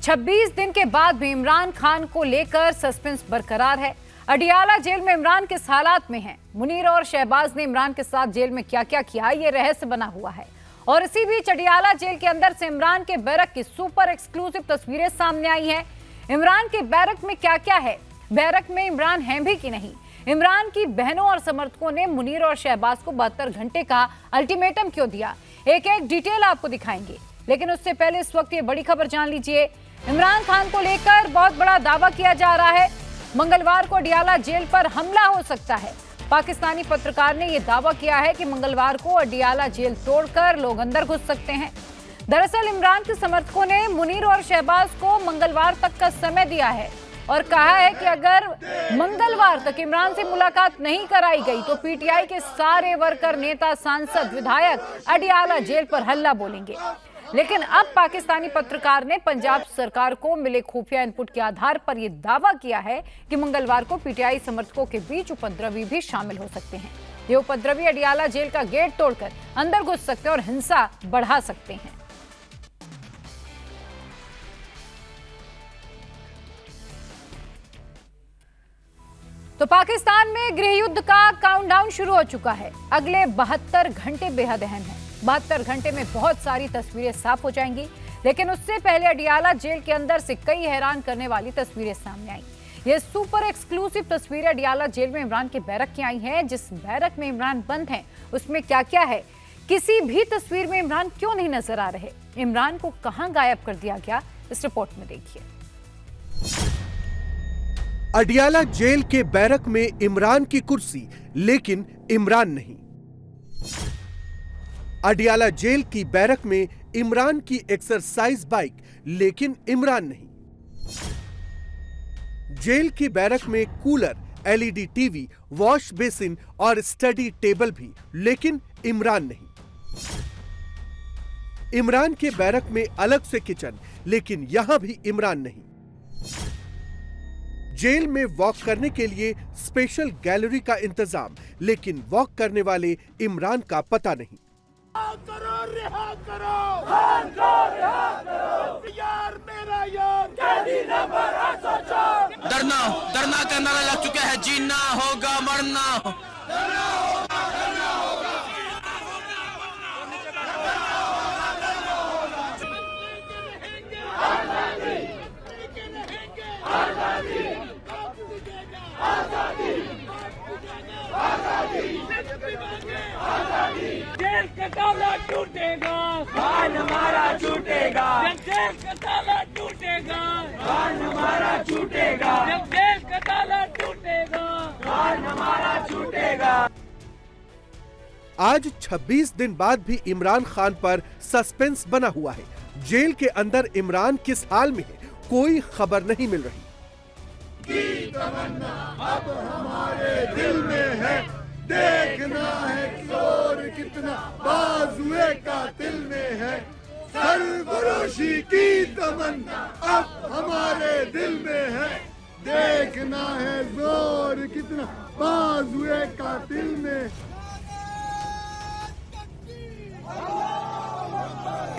26 दिन के बाद भी इमरान खान को लेकर सस्पेंस बरकरार है। अडियाला जेल में इमरान किस हालात में हैं? मुनीर और शहबाज ने इमरान के साथ जेल में क्या क्या किया, ये रहस्य बना हुआ है। और इसी बीच अडियाला जेल के अंदर से इमरान के बैरक की सुपर एक्सक्लूसिव तस्वीरें सामने आई हैं। इमरान के बैरक में क्या क्या है, बैरक में इमरान है भी कि नहीं, इमरान की बहनों और समर्थकों ने मुनीर और शहबाज को 72 घंटे का अल्टीमेटम क्यों दिया, एक एक डिटेल आपको दिखाएंगे। लेकिन उससे पहले इस वक्त ये बड़ी खबर जान लीजिए। इमरान खान को लेकर बहुत बड़ा दावा किया जा रहा है, मंगलवार को अडियाला जेल पर हमला हो सकता है। पाकिस्तानी पत्रकार ने यह दावा किया है कि मंगलवार को अडियाला जेल तोड़कर लोग अंदर घुस सकते हैं। दरअसल इमरान के समर्थकों ने मुनीर और शहबाज को मंगलवार तक का समय दिया है और कहा है कि अगर मंगलवार तक इमरान से मुलाकात नहीं कराई गई तो पीटीआई के सारे वर्कर, नेता, सांसद, विधायक अडियाला जेल पर हल्ला बोलेंगे। लेकिन अब पाकिस्तानी पत्रकार ने पंजाब सरकार को मिले खुफिया इनपुट के आधार पर यह दावा किया है कि मंगलवार को पीटीआई समर्थकों के बीच उपद्रवी भी शामिल हो सकते हैं। ये उपद्रवी अडियाला जेल का गेट तोड़कर अंदर घुस सकते हैं और हिंसा बढ़ा सकते हैं। तो पाकिस्तान में गृह युद्ध का काउंटडाउन शुरू हो चुका है। अगले 72 घंटे बेहद अहम है। 72 घंटे में बहुत सारी तस्वीरें साफ हो जाएंगी, लेकिन उससे पहले अडियाला जेल के अंदर से कई हैरान करने वाली तस्वीरें सामने आई। ये सुपर एक्सक्लूसिव तस्वीरें अडियाला जेल में इमरान के बैरक की आई हैं। जिस बैरक में इमरान बंद हैं, उसमें क्या क्या है, किसी भी तस्वीर में इमरान क्यों नहीं नजर आ रहे, इमरान को कहां गायब कर दिया गया, इस रिपोर्ट में देखिए। अडियाला जेल के बैरक में इमरान की कुर्सी, लेकिन इमरान नहीं। अडियाला जेल की बैरक में इमरान की एक्सरसाइज बाइक, लेकिन इमरान नहीं। जेल की बैरक में cooler, LED TV, wash basin और स्टडी टेबल भी, लेकिन इमरान नहीं। इमरान के बैरक में अलग से किचन, लेकिन यहां भी इमरान नहीं। जेल में वॉक करने के लिए स्पेशल गैलरी का इंतजाम, लेकिन वॉक करने वाले इमरान का पता नहीं। रिहा करो, खान को रिहा करो, यार मेरा यार, कैदी नंबर 804। डरना का नारा लग चुका है, जीना होगा मरना होगा। जेल का ताला टूटेगा, खान हमारा छूटेगा। जेल का ताला टूटेगा, खान हमारा छूटेगा। जेल का ताला टूटेगा, खान हमारा छूटेगा। आज 26 दिन बाद भी इमरान खान पर सस्पेंस बना हुआ है। जेल के अंदर इमरान किस हाल में है, कोई खबर नहीं मिल रही। की तमन्ना अब हमारे दिल में है, देखना है जोर कितना बाजुए का दिल में है। सरफरोशी की तमन्ना अब हमारे दिल में है, देखना है जोर कितना बाजुए का दिल में।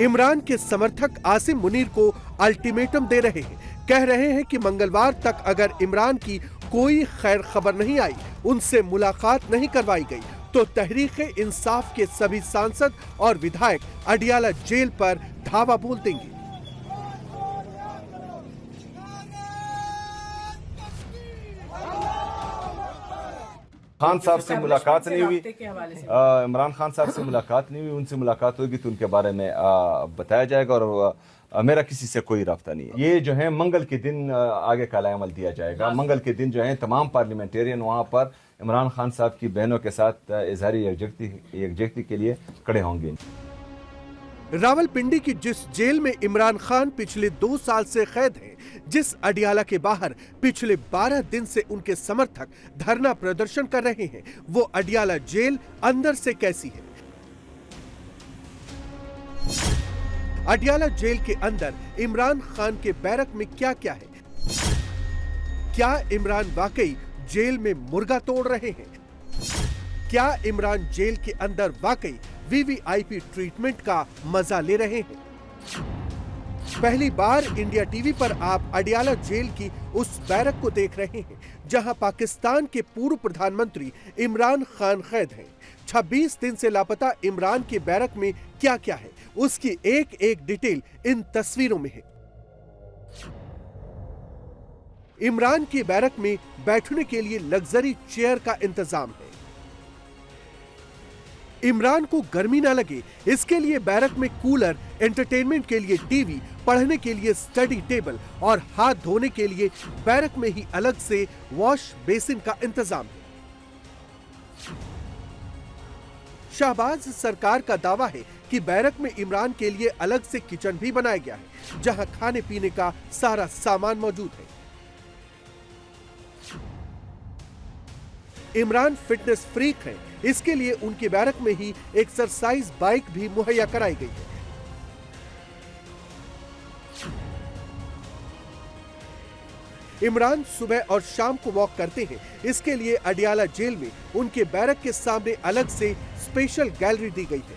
इमरान के समर्थक आसिम मुनीर को अल्टीमेटम दे रहे हैं। कह रहे हैं कि मंगलवार तक अगर इमरान की कोई खैर खबर नहीं आई, उनसे मुलाकात नहीं करवाई गई, तो तहरीक-ए-इंसाफ के सभी सांसद और विधायक अडियाला जेल पर धावा बोल देंगे। खान साहब से मुलाकात नहीं हुई, इमरान खान साहब से मुलाकात नहीं हुई। उनसे मुलाकात होगी तो उनके बारे में बताया जाएगा, और मेरा किसी से कोई राब्ता नहीं है। ये जो है मंगल के दिन आगे का अमल दिया जाएगा। मंगल के दिन जो है तमाम पार्लियामेंटेरियन वहाँ पर इमरान खान साहब की बहनों के साथ इजहारी यकजहती के लिए खड़े होंगे। रावलपिंडी की जिस जेल में इमरान खान पिछले 2 साल से कैद हैं, जिस अडियाला के बाहर पिछले 12 दिन से उनके समर्थक धरना प्रदर्शन कर रहे हैं, वो अडियाला जेल अंदर से कैसी है? अडियाला जेल के अंदर इमरान खान के बैरक में क्या क्या है? क्या इमरान वाकई जेल में मुर्गा तोड़ रहे हैं? क्या इमरान जेल के अंदर वाकई वीवीआईपी ट्रीटमेंट का मजा ले रहे हैं? पहली बार इंडिया टीवी पर आप अडियाला जेल की उस बैरक को देख रहे हैं जहां पाकिस्तान के पूर्व प्रधानमंत्री इमरान खान कैद हैं। 26 दिन से लापता इमरान के बैरक में क्या क्या है, उसकी एक एक डिटेल इन तस्वीरों में है। इमरान के बैरक में बैठने के लिए लग्जरी चेयर का इंतजाम है। इमरान को गर्मी ना लगे इसके लिए बैरक में कूलर, एंटरटेनमेंट के लिए टीवी, पढ़ने के लिए स्टडी टेबल और हाथ धोने के लिए बैरक में ही अलग से वॉश बेसिन का इंतजाम है। शहबाज सरकार का दावा है कि बैरक में इमरान के लिए अलग से किचन भी बनाया गया है जहां खाने पीने का सारा सामान मौजूद है। इमरान फिटनेस फ्रीक हैं, इसके लिए उनके बैरक में ही एक्सरसाइज बाइक भी मुहैया कराई गई है। इमरान सुबह और शाम को वॉक करते हैं, इसके लिए अडियाला जेल में उनके बैरक के सामने अलग से स्पेशल गैलरी दी गई है।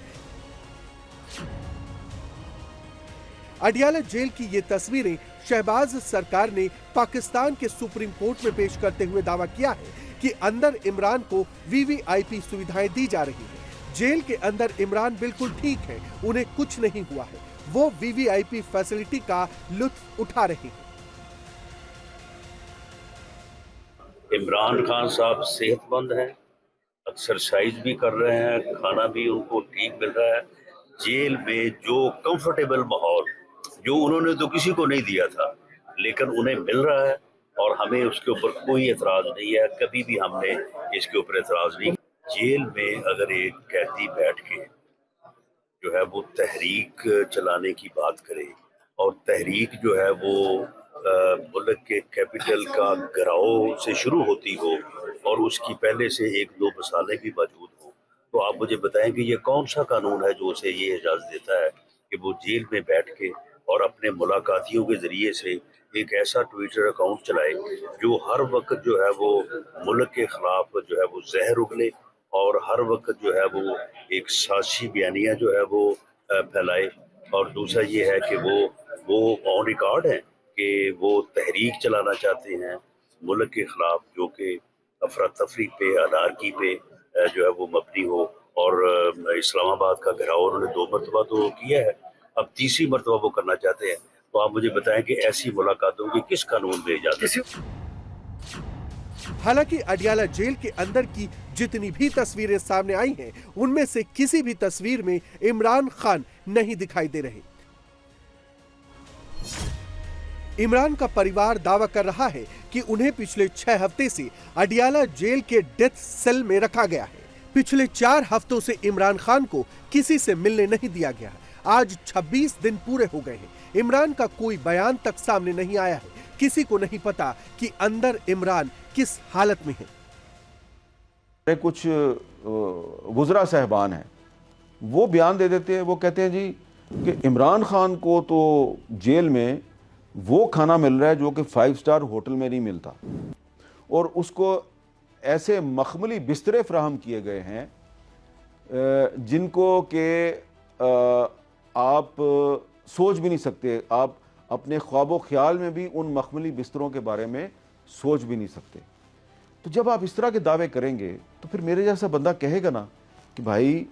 अडियाला जेल की ये तस्वीरें शहबाज सरकार ने पाकिस्तान के सुप्रीम कोर्ट में पेश करते हुए दावा किया है कि अंदर इमरान को वीवीआईपी सुविधाएं दी जा रही हैं। जेल के अंदर इमरान बिल्कुल ठीक है, उन्हें कुछ नहीं हुआ है, वो वीवीआईपी फैसिलिटी का लुत्फ उठा रहे हैं। इमरान खान साहब सेहतमंद हैं, एक्सरसाइज भी कर रहे हैं, खाना भी उनको ठीक मिल रहा है। जेल में जो कंफर्टेबल माहौल जो उन्होंने तो किसी को नहीं दिया था, लेकिन उन्हें मिल रहा है और हमें उसके ऊपर कोई एतराज नहीं है। कभी भी हमने इसके ऊपर एतराज नहीं। जेल में अगर एक कैदी बैठ के जो है वो तहरीक चलाने की बात करे और तहरीक जो है वो मुल्क के कैपिटल का घिराव से शुरू होती हो और उसकी पहले से एक दो मिसालें भी मौजूद हो, तो आप मुझे बताएं कि ये कौन सा कानून है जो उसे ये इजाज़त देता है कि वो जेल में बैठ के और अपने मुलाकातियों के ज़रिए से एक ऐसा ट्विटर अकाउंट चलाए जो हर वक्त जो है वो मुल्क के ख़िलाफ़ जो है वो जहर उगले और हर वक्त जो है वो एक साजिशी बयानियाँ जो है वो फैलाए। और दूसरा ये है कि वो ऑन रिकॉर्ड हैं कि वो तहरीक चलाना चाहते हैं मुल्क के ख़िलाफ़ जो कि अफरा तफरी पे, अनारकी पे जो है वो मबनी हो। और इस्लामाबाद का घेराव उन्होंने 2 मरतबा तो किया है, अब तीसरी मरतबा वो करना चाहते हैं। तो आप मुझे बताएं कि ऐसी मुलाकातों की किस कानून में इजाज़त है? हालांकि अडियाला जेल के अंदर की जितनी भी तस्वीरें सामने आई हैं, उनमें से किसी भी तस्वीर में इमरान खान नहीं दिखाई दे रहे। इमरान का परिवार दावा कर रहा है कि उन्हें पिछले 6 हफ्ते से अडियाला जेल के डेथ सेल में रखा गया है। पिछले 4 हफ्तों से इमरान खान को किसी से मिलने नहीं दिया गया। आज 26 दिन पूरे हो गए हैं, इमरान का कोई बयान तक सामने नहीं आया है। किसी को नहीं पता कि अंदर इमरान किस हालत में है। कुछ वुज़रा साहबान हैं, वो बयान दे देते हैं, वो कहते हैं जी कि इमरान खान को तो जेल में वो खाना मिल रहा है जो कि 5 स्टार होटल में नहीं मिलता और उसको ऐसे मखमली बिस्तरे फ्राहम किए गए हैं जिनको कि आप सोच भी नहीं सकते। आप अपने ख्वाबो ख्याल में भी उन मखमली बिस्तरों के बारे में सोच भी नहीं सकते। तो जब आप इस तरह के दावे करेंगे तो फिर मेरे जैसा बंदा कहेगा ना कि भाई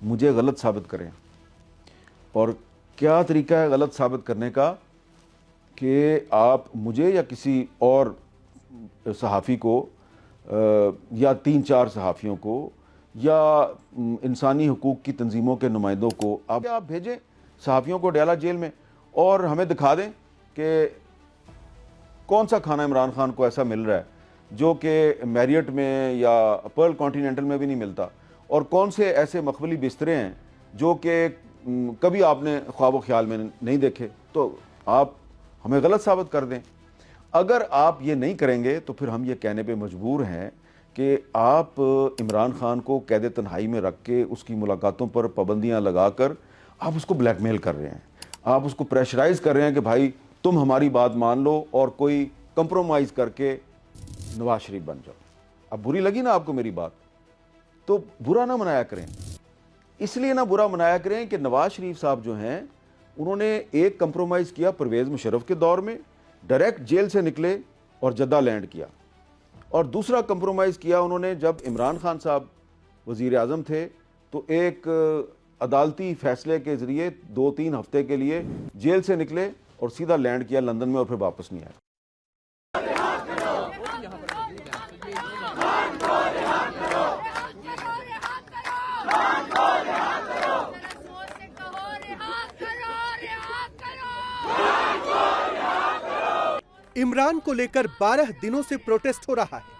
मुझे गलत साबित करें। और क्या तरीका है गलत साबित करने का कि आप मुझे या किसी और सहाफ़ी को या 3-4 सहाफ़ियों को या इंसानी हुकूक की तंजीमों के नुमाइंदों को आप भेजें सहाफ़ियों को अडियाला जेल में और हमें दिखा दें कि कौन सा खाना इमरान खान को ऐसा मिल रहा है जो कि मैरियट में या पर्ल कॉन्टिनेंटल में भी नहीं मिलता, और कौन से ऐसे मखमली बिस्तरे हैं जो कि कभी आपने ख्वाब ख्याल में नहीं देखे। तो आप हमें गलत साबित कर दें। अगर आप ये नहीं करेंगे तो फिर हम ये कहने पे मजबूर हैं कि आप इमरान खान को कैद तन्हाई में रख के उसकी मुलाकातों पर पाबंदियां लगाकर आप उसको ब्लैकमेल कर रहे हैं, आप उसको प्रेशराइज कर रहे हैं कि भाई तुम हमारी बात मान लो और कोई कंप्रोमाइज़ करके नवाज शरीफ बन जाओ। अब बुरी लगी ना आपको मेरी बात, तो बुरा ना मनाया करें। इसलिए ना बुरा मनाया करें कि नवाज शरीफ साहब जो हैं उन्होंने एक कंप्रोमाइज़ किया परवेज़ मुशर्रफ के दौर में, डायरेक्ट जेल से निकले और जद्दा लैंड किया, और दूसरा कंप्रोमाइज़ किया उन्होंने जब इमरान खान साहब वज़ीर आज़म थे तो एक अदालती फैसले के ज़रिए 2-3 हफ्ते के लिए जेल से निकले और सीधा लैंड किया लंदन में और फिर वापस नहीं आए। इमरान को लेकर 12 दिनों से प्रोटेस्ट हो रहा है।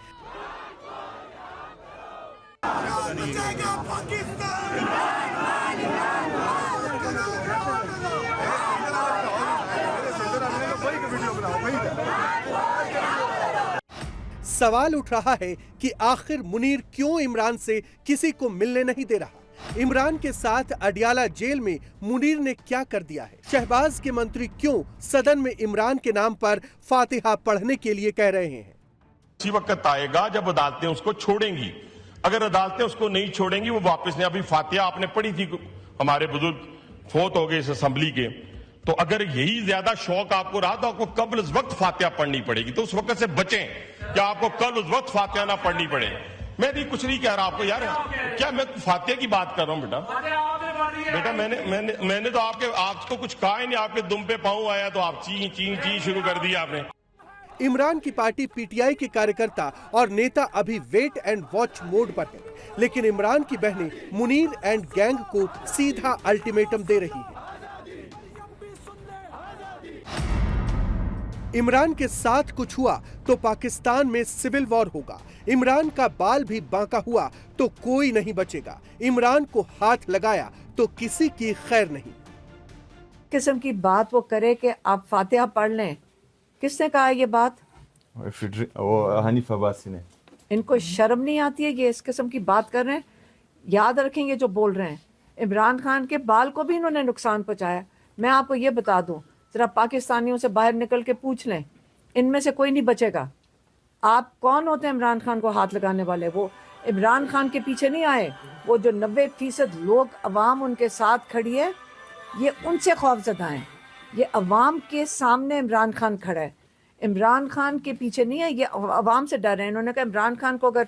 सवाल उठ रहा है कि आखिर मुनीर क्यों इमरान से किसी को मिलने नहीं दे रहा। इमरान के साथ अडियाला जेल में मुनीर ने क्या कर दिया है? शहबाज के मंत्री क्यों सदन में इमरान के नाम पर फातिहा पढ़ने के लिए कह रहे हैं? इसी वक्त आएगा जब अदालतें उसको छोड़ेंगी। अगर अदालतें उसको नहीं छोड़ेंगी वो वापस नहीं। अभी फातिहा आपने पढ़ी थी, हमारे बुजुर्ग फोत हो गए इस असेंबली के, तो अगर यही ज्यादा शौक आपको रहा तो आपको कल उस वक्त फातिहा पढ़नी पड़ेगी, तो उस वक्त से बचें क्या आपको कल उस वक्त फातिहा ना पढ़नी पड़े। मैं भी कुछ नहीं कह रहा आपको यार, क्या मैं फातिहा की बात कर रहा हूं बेटा मैंने तो आपको कुछ कहा ही नहीं, आपके दुम पे पांव आया तो आप ची ची ची शुरू कर दिया आपने। इमरान की पार्टी पीटीआई के कार्यकर्ता और नेता अभी वेट एंड वॉच मोड पर है, लेकिन इमरान की बहनें मुनीर एंड गैंग को सीधा अल्टीमेटम दे रही हैं। इमरान के साथ कुछ हुआ तो पाकिस्तान में सिविल वॉर होगा। इमरान का बाल भी बांका हुआ तो कोई नहीं बचेगा। इमरान को हाथ लगाया तो किसी की खैर नहीं। किस्म की बात वो करे कि आप फातिहा पढ़ लें, किसने कहा ये बात? वो हनीफ अब्बासी ने। इनको शर्म नहीं आती है ये इस किस्म की बात कर रहे हैं? याद रखेंगे जो बोल रहे हैं। इमरान खान के बाल को भी इन्होंने नुकसान पहुंचाया। मैं आपको ये बता दूं, जरा पाकिस्तानियों से बाहर निकल के पूछ लें, इनमें से कोई नहीं बचेगा। आप कौन होते हैं इमरान खान को हाथ लगाने वाले? वो इमरान खान के पीछे नहीं आए, वो जो 90% लोग अवाम उनके साथ खड़ी है, ये उनसे खौफजदा हैं। ये अवाम के सामने इमरान खान खड़ा है, इमरान खान के पीछे नहीं है, ये अवाम से डर है। इन्होंने कहा इमरान खान को अगर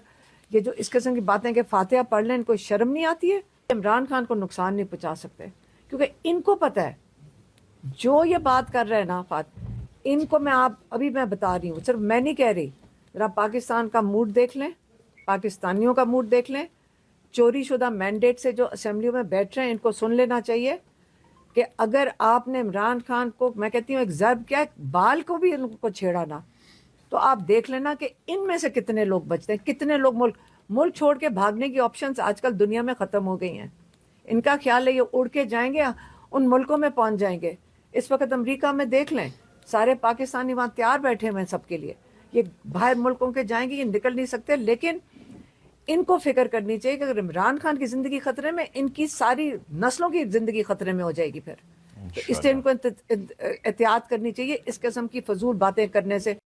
ये जो इस किस्म की बातें कि फातिहा पढ़ लें, इनको शर्म नहीं आती है? इमरान खान को नुकसान नहीं पहुँचा सकते, क्योंकि इनको पता है जो ये बात कर रहे हैं ना इनको मैं बता रही हूँ, सिर्फ मैं नहीं कह रही। जरा पाकिस्तान का मूड देख लें, पाकिस्तानियों का मूड देख लें। चोरी शुदा मैंडेट से जो असेंबलियों में बैठ रहे हैं, इनको सुन लेना चाहिए कि अगर आपने इमरान खान को, मैं कहती हूँ एक ज़र्ब क्या, बाल को भी इनको छेड़ा ना, तो आप देख लेना कि इनमें से कितने लोग बचते हैं, कितने लोग मुल्क छोड़ के भागने की ऑप्शंस आजकल दुनिया में ख़त्म हो गई हैं। इनका ख्याल है ये उड़ के जाएंगे, उन मुल्कों में पहुँच जाएंगे। इस वक्त अमेरिका में देख लें, सारे पाकिस्तानी वहाँ तैयार बैठे हुए हैं सबके लिए। ये बाहर मुल्कों के जाएंगे, ये निकल नहीं सकते। लेकिन इनको फिक्र करनी चाहिए कि अगर इमरान खान की ज़िंदगी ख़तरे में, इनकी सारी नस्लों की ज़िंदगी ख़तरे में हो जाएगी फिर। तो इसलिए इनको एहतियात करनी चाहिए इस किस्म की फजूल बातें करने से।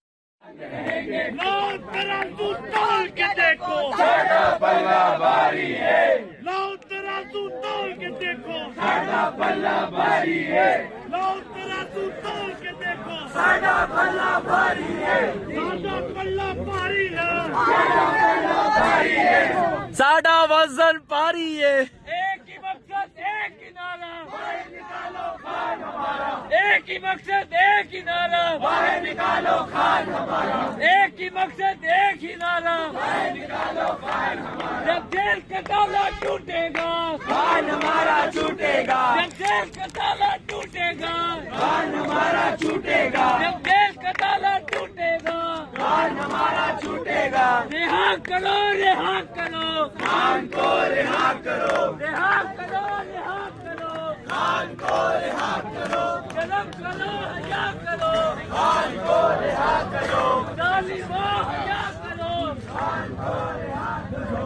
साडा वजन पारी है। एक ही मकसद, एक ही नारा, बाहर निकालो खान हमारा। एक ही मकसद, एक ही नारा, बाहर निकालो खान हमारा। एक ही मकसद, एक ही नारा, बाहर निकालो खान हमारा। जब जेल का ताला टूटेगा, खान हमारा छूटेगा। जब जेल का ताला टूटेगा, खान हमारा छूटेगा। जब जेल का ताला टूटेगा, खान हमारा छूटेगा। रिहा करो, रिहा करो खान को, रिहा करो, रिहा करो, रिहा करो खान को, रिहा करो। कलम करो, हया करो खान को, रिहा करो। जालिमों हया करो खान को, रिहा करो।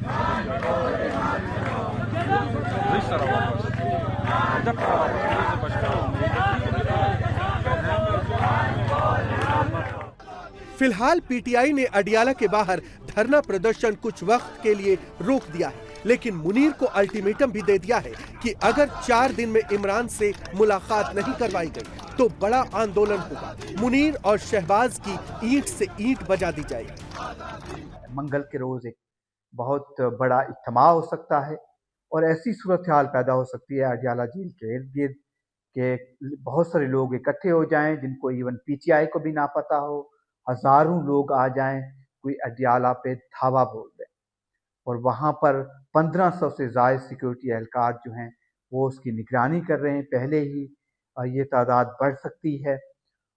खान को, रिहा करो। फिलहाल पीटीआई ने अडियाला के बाहर धरना प्रदर्शन कुछ वक्त के लिए रोक दिया है, लेकिन मुनीर को अल्टीमेटम भी दे दिया है कि अगर 4 दिन में इमरान से मुलाकात नहीं करवाई गई तो बड़ा आंदोलन होगा। मुनीर और शहबाज की ईंट से ईंट बजा दी जाएगी। मंगल के रोज एक बहुत बड़ा इज्तिमा हो सकता है और ऐसी सूरत हाल पैदा हो सकती है अडियाला जेल के इर्द गिर्द कि बहुत सारे लोग इकट्ठे हो जाएं जिनको इवन पीटीआई को भी ना पता हो, हजारों लोग आ जाएं, कोई अडियाला पे धावा बोल दे और वहां पर 1500 से ज़ायद सिक्योरिटी एहलकार जो हैं वो उसकी निगरानी कर रहे हैं। पहले ही ये तादाद बढ़ सकती है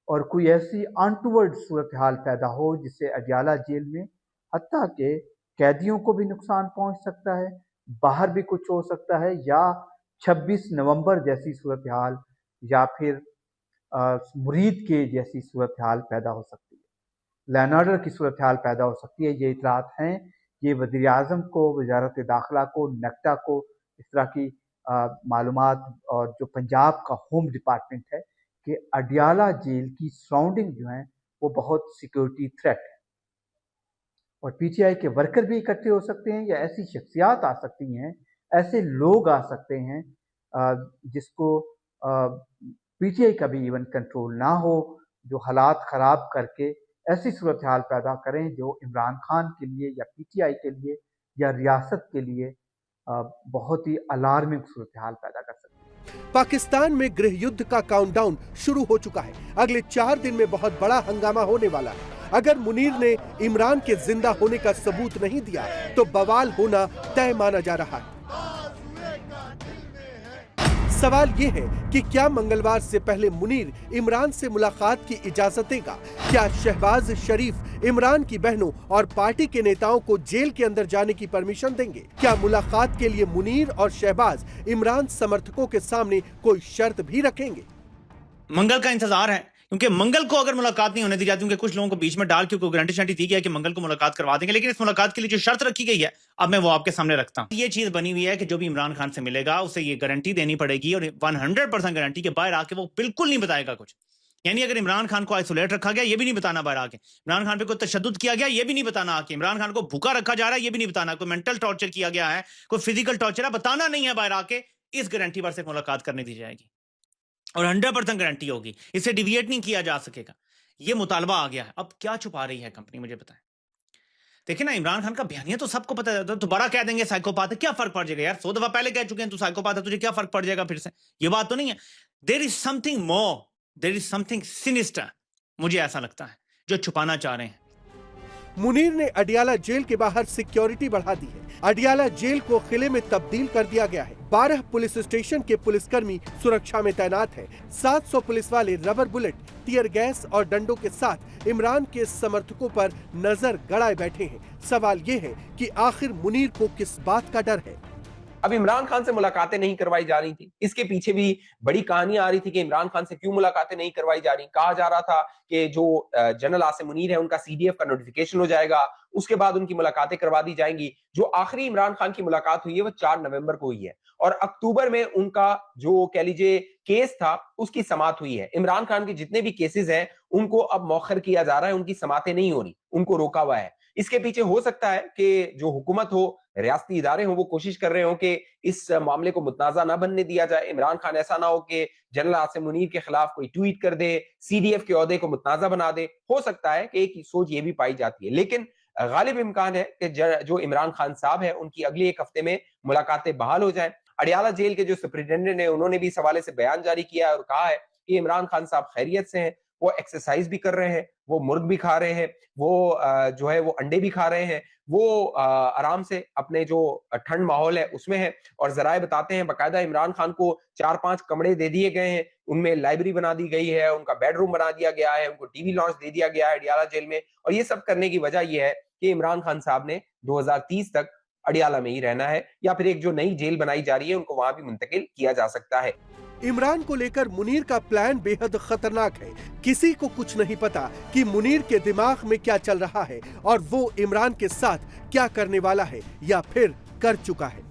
और कोई ऐसी अनटूवर्ड सूरत हाल पैदा हो जिससे अडियाला जेल में हत्ता के कैदियों को भी नुकसान पहुंच सकता है, बाहर भी कुछ हो सकता है, या 26 नवंबर जैसी सूरत हाल या फिर मुरीद के जैसी सूरत हाल पैदा हो सकती है, लैंड ऑर्डर की सूरत हाल पैदा हो सकती है। ये इतलात हैं, ये वज़ीर आज़म को, वज़ारत दाखिला को, नेक्टा को इस तरह की मालूमात और जो पंजाब का होम डिपार्टमेंट है कि अडियाला जेल की सराउंडिंग जो है वो बहुत सिक्योरिटी थ्रेट है और पीटीआई के वर्कर भी इकट्ठे हो सकते हैं या ऐसी शख्सियात आ सकती हैं, ऐसे लोग आ सकते हैं जिसको पीटीआई का भी इवन कंट्रोल ना हो, जो हालात ख़राब करके ऐसी सूरत हाल पैदा करें जो इमरान खान के लिए या पीटीआई के लिए या रियासत के लिए बहुत ही अलार्मिंग सूरत हाल पैदा कर सकते हैं। पाकिस्तान में गृह युद्ध का काउंटडाउन शुरू हो चुका है। अगले 4 दिन में बहुत बड़ा हंगामा होने वाला है। अगर मुनीर ने इमरान के जिंदा होने का सबूत नहीं दिया तो बवाल होना तय माना जा रहा है। सवाल ये है कि क्या मंगलवार से पहले मुनीर इमरान से मुलाकात की इजाजत देगा? क्या शहबाज शरीफ इमरान की बहनों और पार्टी के नेताओं को जेल के अंदर जाने की परमिशन देंगे? क्या मुलाकात के लिए मुनीर और शहबाज इमरान समर्थकों के सामने कोई शर्त भी रखेंगे? मंगल का इंतजार है, क्योंकि मंगल को अगर मुलाकात नहीं होने दी जाती, क्योंकि कुछ लोगों को बीच में डाल के गारंटी शांटी दी गई कि मंगल को मुलाकात करवा देंगे, लेकिन इस मुलाकात के लिए जो शर्त रखी गई है अब मैं वो आपके सामने रखता हूं। ये चीज बनी हुई है कि जो भी इमरान खान से मिलेगा उसे ये गारंटी देनी पड़ेगी और 100% गारंटी के बाहर आके वो बिल्कुल नहीं बताएगा कुछ। यानी अगर इमरान खान को आइसोलेट रखा गया ये भी नहीं बताना बाहर आके, इमरान खान पे कोई तशद्दुद किया गया ये भी नहीं बताना आके, इमरान खान को भूखा रखा जा रहा है ये भी नहीं बताना, कोई मेंटल टॉर्चर किया गया है, कोई फिजिकल टॉर्चर है, बताना नहीं है बाहर आके। इस गारंटी पर से मुलाकात करने दी जाएगी और 100% गारंटी होगी, इससे डिविएट नहीं किया जा सकेगा। ये मुतालबा आ गया है। अब क्या छुपा रही है कंपनी, मुझे बताएं। देखिए ना, इमरान खान का बयानिया तो सबको पता है, दोबारा कह देंगे साइकोपाथ है, क्या फर्क पड़ जाएगा यार? 100 दफा पहले कह चुके हैं तू साइकोपाथ है, तुझे क्या फर्क पड़ जाएगा फिर से? ये बात तो नहीं है। There is something more, there is something sinister, मुझे ऐसा लगता है, जो छुपाना चाह रहे हैं। मुनीर ने अडियाला जेल के बाहर सिक्योरिटी बढ़ा दी है। अडियाला जेल को किले में तब्दील कर दिया गया है। 12 पुलिस स्टेशन के पुलिसकर्मी सुरक्षा में तैनात हैं। 700 पुलिस वाले रबर बुलेट, टीयर गैस और डंडों के साथ इमरान के समर्थकों पर नजर गड़ाए बैठे हैं। सवाल ये है कि आखिर मुनीर को किस बात का डर है? अब इमरान खान से मुलाकातें नहीं करवाई जा रही थी, इसके पीछे भी बड़ी कहानी आ रही थी कि इमरान खान से क्यों मुलाकातें नहीं करवाई जा रही। कहा जा रहा था कि जो जनरल आसिम मुनीर है उनका सीडीएफ का नोटिफिकेशन हो जाएगा, उसके बाद उनकी मुलाकातें करवा दी जाएंगी। जो आखिरी इमरान खान की मुलाकात हुई है वो 4 नवंबर को हुई है और अक्टूबर में उनका जो कह लीजिए केस था उसकी समाअत हुई है। इमरान खान के जितने भी केसेस हैं उनको अब मौखर किया जा रहा है, उनकी समाअतें नहीं हो रही, उनको रोका हुआ है। इसके पीछे हो सकता है कि जो हुकूमत हो, रियासती इदारे हो, वो कोशिश कर रहे हो कि इस मामले को मुतनाज़ा ना बनने दिया जाए। इमरान खान ऐसा ना हो कि जनरल आसिम मुनीर के खिलाफ कोई ट्वीट कर दे, सीडीएफ के ओहदे को मुतनाज़ा बना दे। हो सकता है कि एक सोच ये भी पाई जाती है, लेकिन गालिब इम्कान है कि जो इमरान खान साहब है उनकी अगली 1 हफ्ते में मुलाकातें बहाल हो जाए। अडियाला जेल के जो सुपरिटेंडेंट है उन्होंने भी इस हवाले से बयान जारी किया है और कहा है कि इमरान खान साहब खैरियत से हैं, वो एक्सरसाइज भी कर रहे हैं, वो मुर्ग भी खा रहे हैं, वो जो है वो अंडे भी खा रहे हैं, वो आराम से अपने जो ठंड माहौल है उसमें है। और जराए बताते हैं बाकायदा इमरान खान को 4-5 कमरे दे दिए गए हैं, उनमें लाइब्रेरी बना दी गई है, उनका बेडरूम बना दिया गया है, उनको टीवी लॉन्च दे दिया गया है अडियाला जेल में। और ये सब करने की वजह यह है कि इमरान खान साहब ने 2030 तक अडियाला में ही रहना है या फिर एक जो नई जेल बनाई जा रही है उनको वहां भी मुंतकिल किया जा सकता है। इमरान को लेकर मुनीर का प्लान बेहद खतरनाक है। किसी को कुछ नहीं पता कि मुनीर के दिमाग में क्या चल रहा है और वो इमरान के साथ क्या करने वाला है या फिर कर चुका है।